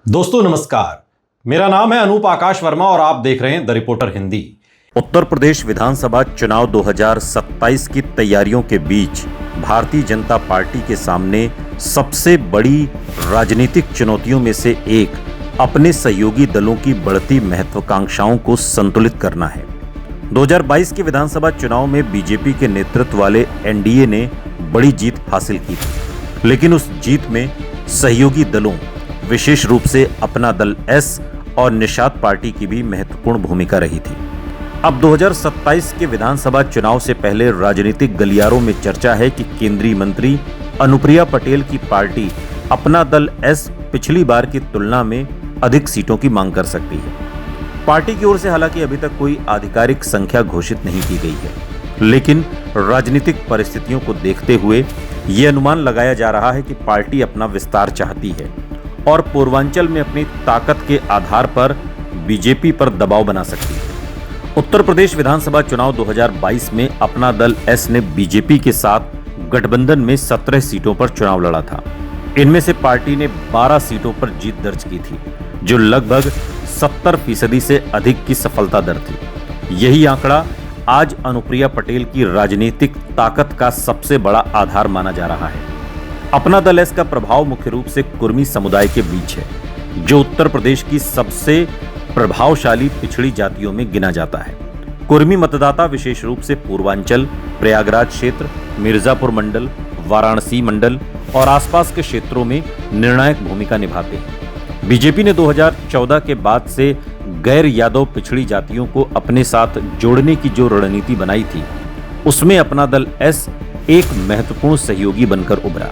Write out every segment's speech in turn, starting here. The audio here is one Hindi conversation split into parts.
दोस्तों नमस्कार, मेरा नाम है अनूप आकाश वर्मा और आप देख रहे हैं द रिपोर्टर हिंदी। उत्तर प्रदेश विधानसभा चुनाव 2027 की तैयारियों के बीच भारतीय जनता पार्टी के सामने सबसे बड़ी राजनीतिक चुनौतियों में से एक अपने सहयोगी दलों की बढ़ती महत्वाकांक्षाओं को संतुलित करना है। 2022 के विधानसभा चुनाव में बीजेपी के नेतृत्व वाले एनडीए ने बड़ी जीत हासिल की थी, लेकिन उस जीत में सहयोगी दलों विशेष रूप से अपना दल एस और निषाद पार्टी की भी महत्वपूर्ण भूमिका रही थी। अब 2027 के विधानसभा चुनाव से पहले राजनीतिक गलियारों में चर्चा है कि केंद्रीय मंत्री अनुप्रिया पटेल की पार्टी अपना दल एस पिछली बार की तुलना में अधिक सीटों की मांग कर सकती है। पार्टी की ओर से हालांकि अभी तक कोई आधिकारिक संख्या घोषित नहीं की गई है, लेकिन राजनीतिक परिस्थितियों को देखते हुए ये अनुमान लगाया जा रहा है कि पार्टी अपना विस्तार चाहती है और पूर्वांचल में अपनी ताकत के आधार पर बीजेपी पर दबाव बना सकती है। उत्तर प्रदेश विधानसभा चुनाव 2022 में अपना दल एस ने बीजेपी के साथ गठबंधन में 17 सीटों पर चुनाव लड़ा था। इनमें से पार्टी ने 12 सीटों पर जीत दर्ज की थी, जो लगभग 70% से अधिक की सफलता दर थी। यही आंकड़ा आज अनुप्रिया पटेल की राजनीतिक ताकत का सबसे बड़ा आधार माना जा रहा है। अपना दल एस का प्रभाव मुख्य रूप से कुर्मी समुदाय के बीच है, जो उत्तर प्रदेश की सबसे प्रभावशाली पिछड़ी जातियों में गिना जाता है। कुर्मी मतदाता विशेष रूप से पूर्वांचल, प्रयागराज क्षेत्र, मिर्जापुर मंडल, वाराणसी मंडल और आसपास के क्षेत्रों में निर्णायक भूमिका निभाते हैं। बीजेपी ने 2014 के बाद से गैर यादव पिछड़ी जातियों को अपने साथ जोड़ने की जो रणनीति बनाई थी, उसमें अपना दल एस एक महत्वपूर्ण सहयोगी बनकर उभरा।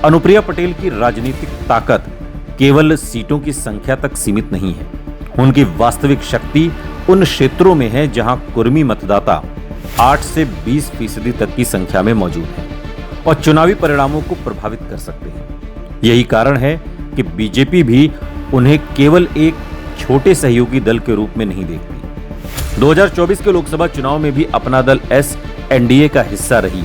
अनुप्रिया पटेल की राजनीतिक ताकत केवल सीटों की संख्या तक सीमित नहीं है। उनकी वास्तविक शक्ति उन क्षेत्रों में है जहां कुर्मी मतदाता 8 से 20% तक की संख्या में मौजूद हैं और चुनावी परिणामों को प्रभावित कर सकते हैं। यही कारण है कि बीजेपी भी उन्हें केवल एक छोटे सहयोगी दल के रूप में नहीं देखती। 2024 के लोकसभा चुनाव में भी अपना दल एस एनडीए का हिस्सा रही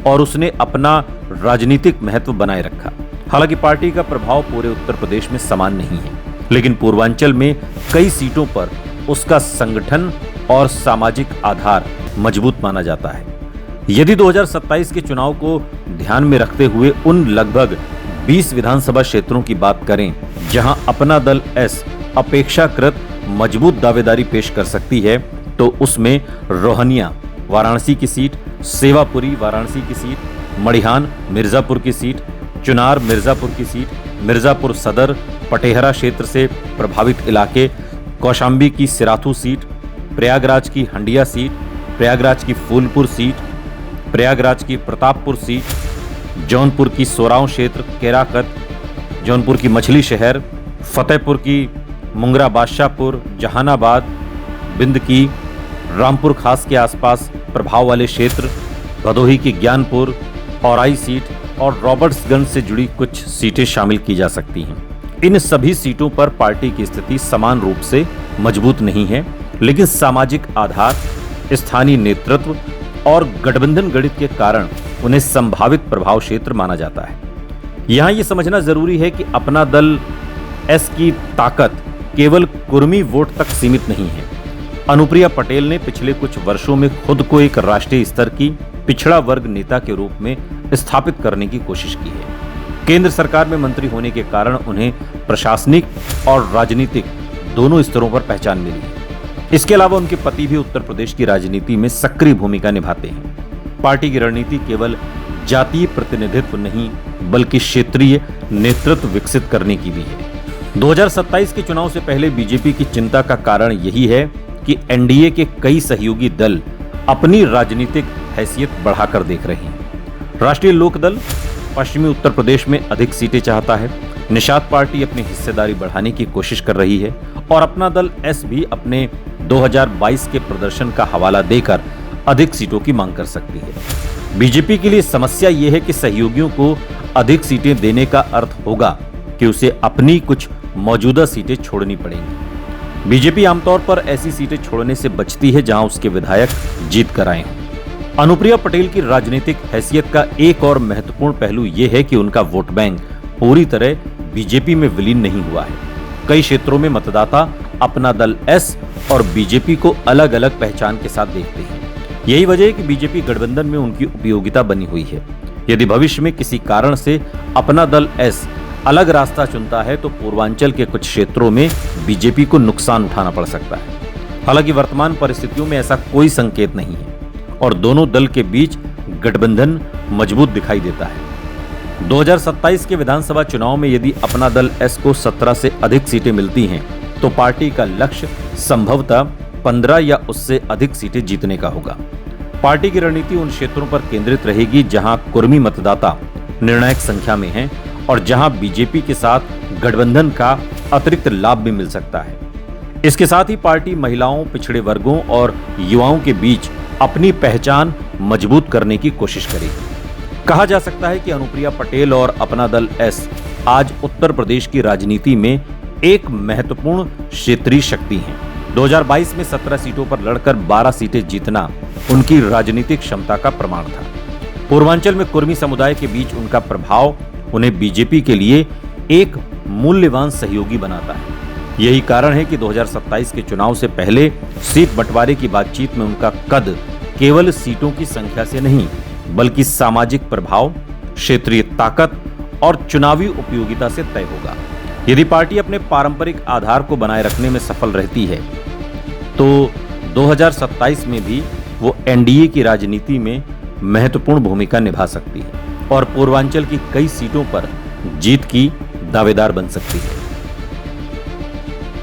और उसने अपना राजनीतिक महत्व बनाए रखा। हालांकि पार्टी का प्रभाव पूरे उत्तर प्रदेश में समान नहीं है, लेकिन पूर्वांचल में कई सीटों पर उसका संगठन और सामाजिक आधार मजबूत माना जाता है। यदि 2027 के चुनाव को ध्यान में रखते हुए उन लगभग 20 विधानसभा क्षेत्रों की बात करें जहां अपना दल एस अपेक्षाकृत मजबूत दावेदारी पेश कर सकती है, तो उसमें रोहनिया वाराणसी की सीट, सेवापुरी वाराणसी की सीट, मड़िहान मिर्जापुर की सीट, चुनार मिर्जापुर की सीट, मिर्जापुर सदर पटेहरा क्षेत्र से प्रभावित इलाके, कौशाम्बी की सिराथू सीट, प्रयागराज की हंडिया सीट, प्रयागराज की फूलपुर सीट, प्रयागराज की प्रतापपुर सीट, जौनपुर की सोराव क्षेत्र केराकत, जौनपुर की मछली शहर, फतेहपुर की मुंगरा बादशाहपुर, जहानाबाद, बिंद की रामपुर खास के आसपास प्रभाव वाले क्षेत्र, भदोही की ज्ञानपुर, औराई सीट और रॉबर्ट्सगंज से जुड़ी कुछ सीटें शामिल की जा सकती हैं। इन सभी सीटों पर पार्टी की स्थिति समान रूप से मजबूत नहीं है, लेकिन सामाजिक आधार, स्थानीय नेतृत्व और गठबंधन गणित के कारण उन्हें संभावित प्रभाव क्षेत्र माना जाता है। यहां यह समझना जरूरी है कि अपना दल एस की ताकत केवल कुर्मी वोट तक सीमित नहीं है। अनुप्रिया पटेल ने पिछले कुछ वर्षों में खुद को एक राष्ट्रीय स्तर की पिछड़ा वर्ग नेता के रूप में स्थापित करने की कोशिश की है। केंद्र सरकार में मंत्री होने के कारण उन्हें प्रशासनिक और राजनीतिक दोनों स्तरों पर पहचान मिली है। इसके अलावा उनके पति भी उत्तर प्रदेश की राजनीति में सक्रिय भूमिका निभाते हैं। पार्टी की रणनीति केवल जातीय प्रतिनिधित्व नहीं, बल्कि क्षेत्रीय नेतृत्व विकसित करने की भी है। 2027 के चुनाव से पहले बीजेपी की चिंता का कारण यही है कि एनडीए के कई सहयोगी दल अपनी राजनीतिक हैसियत बढ़ाकर देख रहे हैं। राष्ट्रीय लोकदल पश्चिमी उत्तर प्रदेश में अधिक सीटें चाहता है, निषाद पार्टी अपनी हिस्सेदारी बढ़ाने की कोशिश कर रही है और अपना दल एस भी अपने 2022 के प्रदर्शन का हवाला देकर अधिक सीटों की मांग कर सकती है। बीजेपी के लिए समस्या यह है कि सहयोगियों को अधिक सीटें देने का अर्थ होगा कि उसे अपनी कुछ मौजूदा सीटें छोड़नी पड़ेंगी। बीजेपी आमतौर पर ऐसी सीटें छोड़ने से बचती है जहां उसके विधायक जीत कर आए हैं। अनुप्रिया पटेल की राजनीतिक हैसियत का एक और महत्वपूर्ण पहलू यह है कि उनका वोट बैंक पूरी तरह बीजेपी में विलीन नहीं हुआ है। कई क्षेत्रों में मतदाता अपना दल एस और बीजेपी को अलग अलग पहचान के साथ देखते हैं। यही वजह है कि बीजेपी गठबंधन में उनकी उपयोगिता बनी हुई है। यदि भविष्य में किसी कारण से अपना दल एस अलग रास्ता चुनता है तो पूर्वांचल के कुछ क्षेत्रों में बीजेपी को नुकसान उठाना पड़ सकता है। हालांकि वर्तमान परिस्थितियों में ऐसा कोई संकेत नहीं है और दोनों दल के बीच गठबंधन मजबूत दिखाई देता है। 2027 के विधानसभा चुनाव में यदि अपना दल एस को 17 से अधिक सीटें मिलती हैं तो पार्टी का लक्ष्य संभवतः 15 या उससे अधिक सीटें जीतने का होगा। पार्टी की रणनीति उन क्षेत्रों पर केंद्रित रहेगी जहां कुर्मी मतदाता निर्णायक संख्या में हैं और जहां बीजेपी के साथ गठबंधन का अतिरिक्त लाभ भी मिल सकता है। इसके साथ ही पार्टी महिलाओं, पिछड़े वर्गों और युवाओं के बीच अपनी पहचान मजबूत करने की कोशिश करेगी। कहा जा सकता है कि अनुप्रिया पटेल और अपना दल एस आज उत्तर प्रदेश की राजनीति में एक महत्वपूर्ण क्षेत्रीय शक्ति हैं। 2022 में 17 सीटों पर लड़कर 12 सीटें जीतना उनकी राजनीतिक क्षमता का प्रमाण था। पूर्वांचल में कुर्मी समुदाय के बीच उनका प्रभाव उन्हें बीजेपी के लिए एक मूल्यवान सहयोगी बनाता है। यही कारण है कि 2027 के चुनाव से पहले सीट बंटवारे की बातचीत में उनका कद केवल सीटों की संख्या से नहीं बल्कि सामाजिक प्रभाव, क्षेत्रीय ताकत और चुनावी उपयोगिता से तय होगा। यदि पार्टी अपने पारंपरिक आधार को बनाए रखने में सफल रहती है तो 2027 में भी वो एनडीए की राजनीति में महत्वपूर्ण भूमिका निभा सकती है और पूर्वांचल की कई सीटों पर जीत की दावेदार बन सकती है।